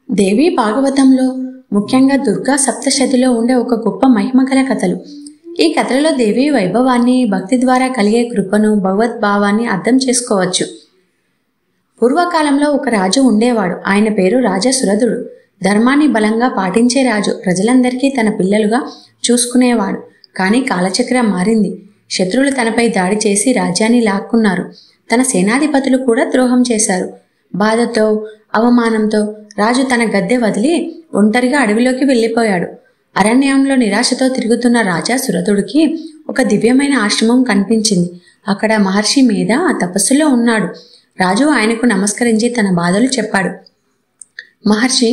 దేవి భాగవతంలో ముఖ్యంగా దుర్గా సప్తశతిలో ఉండే ఒక గొప్ప మహిమగల కథలు. ఈ కథలలో దేవి వైభవాన్ని, భక్తి ద్వారా కలిగే కృపను, భగవద్భావాన్ని అర్థం చేసుకోవచ్చు. పూర్వకాలంలో ఒక రాజు ఉండేవాడు. ఆయన పేరు రాజా సురధుడు. ధర్మాన్ని బలంగా పాటించే రాజు. ప్రజలందరికీ తన పిల్లలుగా చూసుకునేవాడు. కానీ కాలచక్రం మారింది. శత్రువులు తనపై దాడి చేసి రాజ్యాన్ని లాక్కున్నారు. తన సేనాధిపతులు కూడా ద్రోహం చేశారు. బాధతో, అవమానంతో రాజు తన గద్దె వదిలి ఒంటరిగా అడవిలోకి వెళ్ళిపోయాడు. అరణ్యంలో నిరాశతో తిరుగుతున్న రాజా సురధుడికి ఒక దివ్యమైన ఆశ్రమం కనిపించింది. అక్కడ మహర్షి మీద తపస్సులో ఉన్నాడు. రాజు ఆయనకు నమస్కరించి తన బాధలు చెప్పాడు. మహర్షి,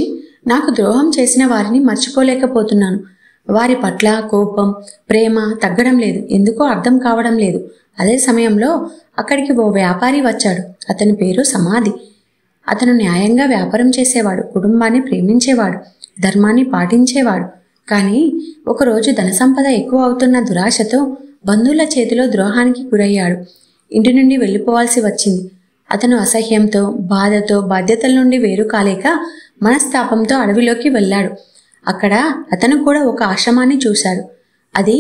నాకు ద్రోహం చేసిన వారిని మర్చిపోలేకపోతున్నాను. వారి పట్ల కోపం, ప్రేమ తగ్గడం లేదు. ఎందుకో అర్థం కావడం లేదు. అదే సమయంలో అక్కడికి ఓ వ్యాపారి వచ్చాడు. అతని పేరు సమాధి. అతను న్యాయంగా వ్యాపారం చేసేవాడు, కుటుంబాన్ని ప్రేమించేవాడు, ధర్మాన్ని పాటించేవాడు. కానీ ఒకరోజు ధనసంపద ఎక్కువ అవుతున్న దురాశతో బంధువుల చేతిలో ద్రోహానికి గురయ్యాడు. ఇంటి నుండి వెళ్ళిపోవాల్సి వచ్చింది. అతను అసహ్యంతో, బాధతో, బాధ్యతల నుండి వేరు కాలేక మనస్తాపంతో అడవిలోకి వెళ్ళాడు. అక్కడ అతను కూడా ఒక ఆశ్రమాన్ని చూశాడు. అది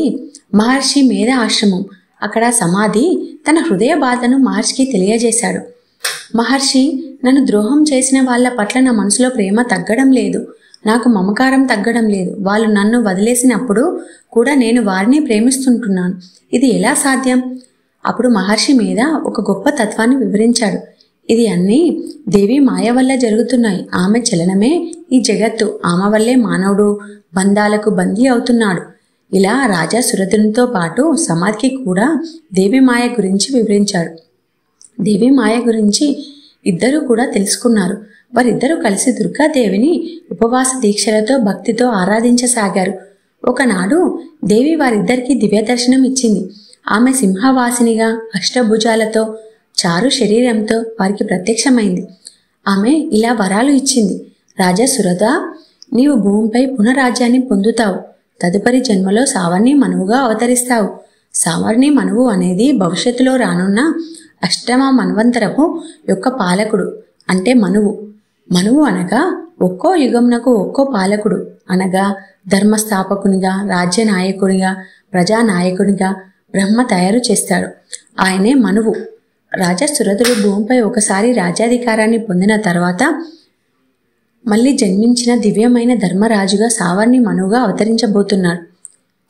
మహర్షి మేధ ఆశ్రమం. అక్కడ సమాధి తన హృదయ బాధను మహర్షికి తెలియజేశాడు. మహర్షి, నన్ను ద్రోహం చేసిన వాళ్ళ పట్ల నా మనసులో ప్రేమ తగ్గడం లేదు. నాకు మమకారం తగ్గడం లేదు. వాళ్ళు నన్ను వదిలేసినప్పుడు కూడా నేను వారిని ప్రేమిస్తుంటున్నాను. ఇది ఎలా సాధ్యం? అప్పుడు మహర్షి మీద ఒక గొప్ప తత్వాన్ని వివరించాడు. ఇది అన్నీ దేవి మాయ వల్ల జరుగుతున్నాయి. ఆమె చలనమే ఈ జగత్తు. ఆమె వల్లే మానవుడు బంధాలకు బందీ అవుతున్నాడు. ఇలా రాజా సురధునితో పాటు సమాధికి కూడా దేవి మాయ గురించి వివరించాడు. దేవి మాయ గురించి ఇద్దరు కూడా తెలుసుకున్నారు. వారిద్దరూ కలిసి దుర్గాదేవిని ఉపవాస దీక్షలతో భక్తితో ఆరాధించసాగారు. ఒకనాడు దేవి వారిద్దరికీ దివ్య దర్శనం ఇచ్చింది. ఆమె సింహవాసినిగా అష్టభుజాలతో చారు శరీరంతో వారికి ప్రత్యక్షమైంది. ఆమె ఇలా వరాలు ఇచ్చింది. రాజా సురధ, నీవు భూమిపై పునరాజ్యాన్ని పొందుతావు. తదుపరి జన్మలో సావర్ణి మనువుగా అవతరిస్తావు. సావర్ణి మనువు అనేది భవిష్యత్తులో రానున్న అష్టమ మన్వంతరపు యొక్క పాలకుడు. అంటే మనువు. మనువు అనగా ఒక్కో యుగంనకు ఒక్కో పాలకుడు. అనగా ధర్మస్థాపకునిగా, రాజ్య నాయకునిగా, ప్రజానాయకునిగా బ్రహ్మ తయారు చేస్తాడు. ఆయనే మనువు. రాజా సురధుడు భూమిపై ఒకసారి రాజ్యాధికారాన్ని పొందిన తర్వాత మళ్ళీ జన్మించిన దివ్యమైన ధర్మరాజుగా సావర్ణి మనువుగా అవతరించబోతున్నాడు.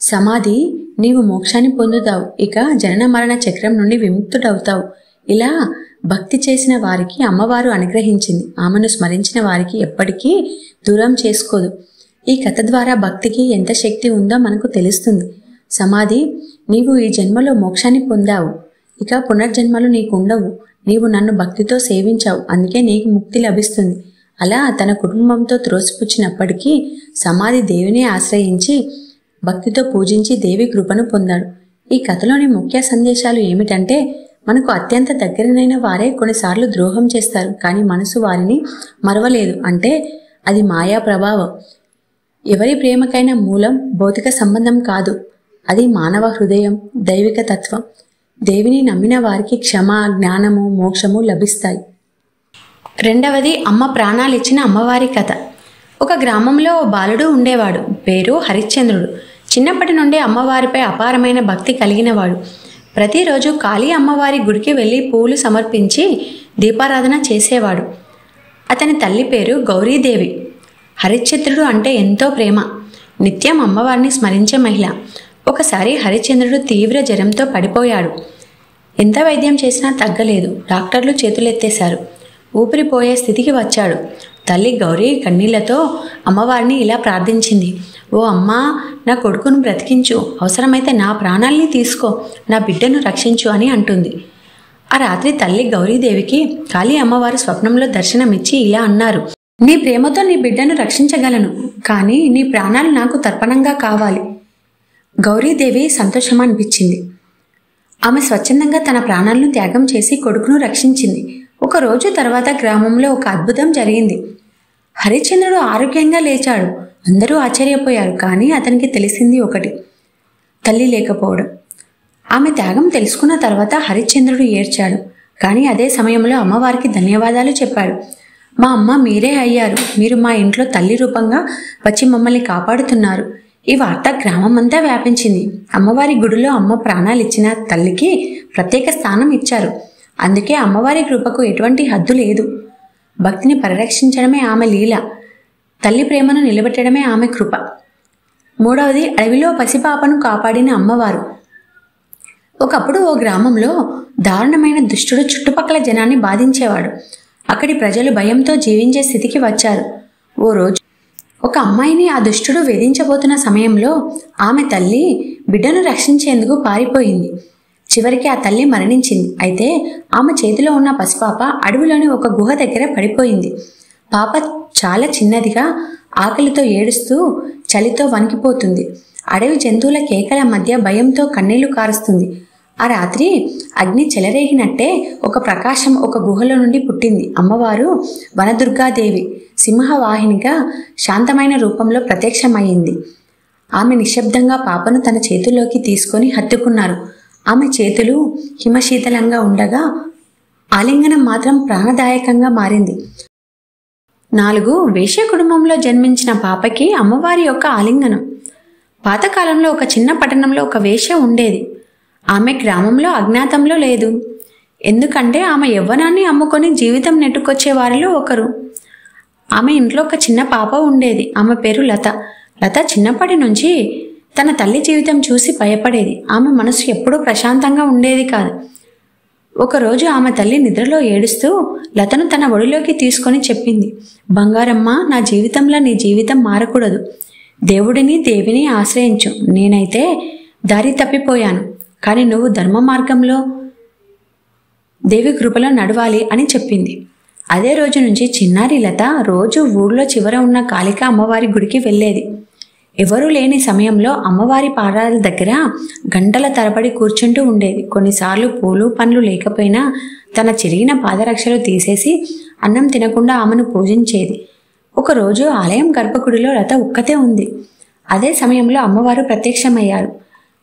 సమాధి, నీవు మోక్షాన్ని పొందుతావు. ఇక జనన మరణ చక్రం నుండి విముక్తుడవుతావు. ఇలా భక్తి చేసిన వారికి అమ్మవారు అనుగ్రహించింది. ఆమెను స్మరించిన వారికి ఎప్పటికీ దూరం చేసుకోదు. ఈ కథ ద్వారా భక్తికి ఎంత శక్తి ఉందో మనకు తెలుస్తుంది. సమాధి, నీవు ఈ జన్మలో మోక్షాన్ని పొందావు. ఇక పునర్జన్మలు నీకుండవు. నీవు నన్ను భక్తితో సేవించావు, అందుకే నీకు ముక్తి లభిస్తుంది. అలా తన కుటుంబంతో త్రోసిపుచ్చినప్పటికీ సమాధి దేవిని ఆశ్రయించి భక్తితో పూజించి దేవి కృపను పొందాడు. ఈ కథలోని ముఖ్య సందేశాలు ఏమిటంటే, మనకు అత్యంత దగ్గరనైన వారే కొన్నిసార్లు ద్రోహం చేస్తారు. కానీ మనసు వారిని మరవలేదు. అంటే అది మాయా ప్రభావం. ఎవరి ప్రేమకైనా మూలం భౌతిక సంబంధం కాదు, అది మానవ హృదయం, దైవిక తత్వం. దేవిని నమ్మిన వారికి క్షమ, జ్ఞానము, మోక్షము లభిస్తాయి. రెండవది, అమ్మ ప్రాణాలిచ్చిన అమ్మవారి కథ. ఒక గ్రామంలో ఓ బాలుడు ఉండేవాడు. పేరు హరిశ్చంద్రుడు. చిన్నప్పటి నుండి అమ్మవారిపై అపారమైన భక్తి కలిగినవాడు. ప్రతిరోజు కాళీ అమ్మవారి గుడికి వెళ్ళి పూలు సమర్పించి దీపారాధన చేసేవాడు. అతని తల్లి పేరు గౌరీదేవి. హరిశ్చంద్రుడు అంటే ఎంతో ప్రేమ. నిత్యం అమ్మవారిని స్మరించే మహిళ. ఒకసారి హరిశ్చంద్రుడు తీవ్ర జ్వరంతో పడిపోయాడు. ఎంత వైద్యం చేసినా తగ్గలేదు. డాక్టర్లు చేతులెత్తేశారు. ఊపిరిపోయే స్థితికి వచ్చాడు. తల్లి గౌరీ కన్నీళ్లతో అమ్మవారిని ఇలా ప్రార్థించింది. ఓ అమ్మా, నా కొడుకును బ్రతికించు, అవసరమైతే నా ప్రాణాల్ని తీసుకో, నా బిడ్డను రక్షించు అని అంటుంది. ఆ రాత్రి తల్లి గౌరీదేవికి కాళీ అమ్మవారు స్వప్నంలో దర్శనమిచ్చి ఇలా అన్నారు. నీ ప్రేమతో నీ బిడ్డను రక్షించగలను, కానీ నీ ప్రాణాలు నాకు తర్పణంగా కావాలి. గౌరీదేవి సంతోషం అనిపించింది. ఆమె స్వచ్ఛందంగా తన ప్రాణాలను త్యాగం చేసి కొడుకును రక్షించింది. ఒక రోజు తర్వాత గ్రామంలో ఒక అద్భుతం జరిగింది. హరిశ్చంద్రుడు ఆరోగ్యంగా లేచాడు. అందరూ ఆశ్చర్యపోయారు. కానీ అతనికి తెలిసింది ఒకటి, తల్లి లేకపోవడం. ఆమె త్యాగం తెలుసుకున్న తర్వాత హరిశ్చంద్రుడు ఏడ్చాడు. కానీ అదే సమయంలో అమ్మవారికి ధన్యవాదాలు చెప్పాడు. మా అమ్మ మీరే అయ్యారు. మీరు మా ఇంట్లో తల్లి రూపంగా వచ్చి మమ్మల్ని కాపాడుతున్నారు. ఈ వార్త గ్రామమంతా వ్యాపించింది. అమ్మవారి గుడిలో అమ్మ ప్రాణాలు ఇచ్చిన తల్లికి ప్రత్యేక స్థానం ఇచ్చారు. అందుకే అమ్మవారి కృపకు ఎటువంటి హద్దు లేదు. భక్తిని పరిరక్షించడమే ఆమె లీల, తల్లి ప్రేమను నిలబెట్టడమే ఆమె కృప. మూడవది, అడవిలో పసిపాపను కాపాడిన అమ్మవారు. ఒకప్పుడు ఓ గ్రామంలో దారుణమైన దుష్టుడు చుట్టుపక్కల జనాన్ని బాధించేవాడు. అక్కడి ప్రజలు భయంతో జీవించే స్థితికి వచ్చారు. ఓ రోజు ఒక అమ్మాయిని ఆ దుష్టుడు వేధించబోతున్న సమయంలో ఆమె తల్లి బిడ్డను రక్షించేందుకు పారిపోయింది. చివరికి ఆ తల్లి మరణించింది. అయితే ఆమె చేతిలో ఉన్న పసిపాప అడవిలోని ఒక గుహ దగ్గర పడిపోయింది. పాప చాలా చిన్నదిగా ఆకలితో ఏడుస్తూ చలితో వణికిపోతుంది. అడవి జంతువుల కేకల మధ్య భయంతో కన్నీళ్లు కారుస్తుంది. ఆ రాత్రి అగ్ని చెలరేగినట్టే ఒక ప్రకాశం ఒక గుహలో నుండి పుట్టింది. అమ్మవారు వనదుర్గాదేవి సింహవాహినిగా శాంతమైన రూపంలో ప్రత్యక్షమయ్యింది. ఆమె నిశ్శబ్దంగా పాపను తన చేతుల్లోకి తీసుకొని హత్తుకున్నారు. ఆమె చేతులు హిమశీతలంగా ఉండగా ఆలింగనం మాత్రం ప్రాణదాయకంగా మారింది. 4 వేశ్య కుటుంబంలో జన్మించిన పాపకి అమ్మవారి యొక్క ఆలింగనం. పాతకాలంలో ఒక చిన్న పట్టణంలో ఒక వేశ్య ఉండేది. ఆమె గ్రామంలో అజ్ఞాతంలో లేదు. ఎందుకంటే ఆమె యవ్వనాన్ని అమ్ముకొని జీవితం నెట్టుకొచ్చే వారిలో ఒకరు. ఆమె ఇంట్లో ఒక చిన్న పాప ఉండేది. ఆమె పేరు లత. లత చిన్నప్పటి నుంచి తన తల్లి జీవితం చూసి భయపడేది. ఆమె మనసు ఎప్పుడూ ప్రశాంతంగా ఉండేది కాదు. ఒకరోజు ఆమె తల్లి నిద్రలో ఏడుస్తూ లతను తన ఒడిలోకి తీసుకొని చెప్పింది, బంగారమ్మ, నా జీవితంలో నీ జీవితం మారకూడదు. దేవుడిని దేవిని ఆశ్రయించు. నేనైతే దారి తప్పిపోయాను, కానీ నువ్వు ధర్మ మార్గంలో దేవి కృపలో నడవాలి అని చెప్పింది. అదే రోజు నుంచి చిన్నారి లత రోజు ఊర్లో చివర ఉన్న కాళికా అమ్మవారి గుడికి వెళ్ళేది. ఎవరూ లేని సమయంలో అమ్మవారి పాదాల దగ్గర గంటల తరబడి కూర్చుంటూ ఉండేది. కొన్నిసార్లు పూలు పండ్లు లేకపోయినా తన చిరిగిన పాదరక్షలు తీసేసి అన్నం తినకుండా ఆమెను పూజించేది. ఒకరోజు ఆలయం గర్భగుడిలో లత ఒక్కతే ఉంది. అదే సమయంలో అమ్మవారు ప్రత్యక్షమయ్యారు.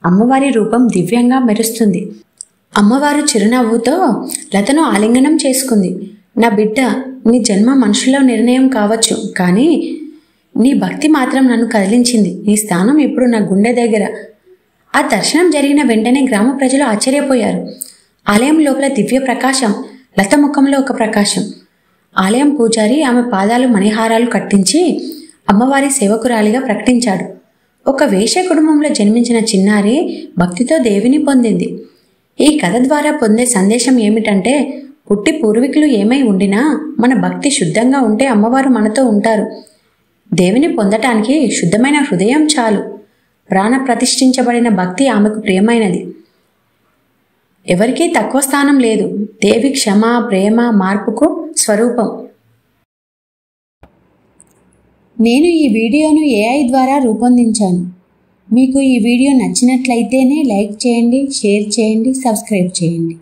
అమ్మవారి రూపం దివ్యంగా మెరుస్తుంది. అమ్మవారు చిరునవ్వుతో లతను ఆలింగనం చేసుకుంది. నా బిడ్డ, నీ జన్మ మనుషుల్లో నిర్ణయం కావచ్చు, కానీ నీ భక్తి మాత్రం నన్ను కదిలించింది. నీ స్థానం ఇప్పుడు నా గుండె దగ్గర. ఆ దర్శనం జరిగిన వెంటనే గ్రామ ప్రజలు ఆశ్చర్యపోయారు. ఆలయం లోపల దివ్య ప్రకాశం, లత ముఖంలో ఒక ప్రకాశం. ఆలయం పూజారి ఆమె పాదాలు మణిహారాలు కట్టించి అమ్మవారి సేవకురాలిగా ప్రకటించాడు. ఒక వేశ్య కుటుంబంలో జన్మించిన చిన్నారి భక్తితో దేవిని పొందింది. ఈ కథ ద్వారా పొందే సందేశం ఏమిటంటే, పుట్టి పూర్వీకులు ఏమై ఉండినా మన భక్తి శుద్ధంగా ఉంటే అమ్మవారు మనతో ఉంటారు. దేవిని పొందటానికి శుద్ధమైన హృదయం చాలు. ప్రాణ ప్రతిష్ఠించబడిన భక్తి ఆమెకు ప్రియమైనది. ఎవరికీ తక్కువ స్థానం లేదు. దేవి క్షమ, ప్రేమ, మార్పుకు స్వరూపం. నేను ఈ వీడియోను AI ద్వారా రూపొందించాను. మీకు ఈ వీడియో నచ్చినట్లయితేనే లైక్ చేయండి, షేర్ చేయండి, సబ్స్క్రైబ్ చేయండి.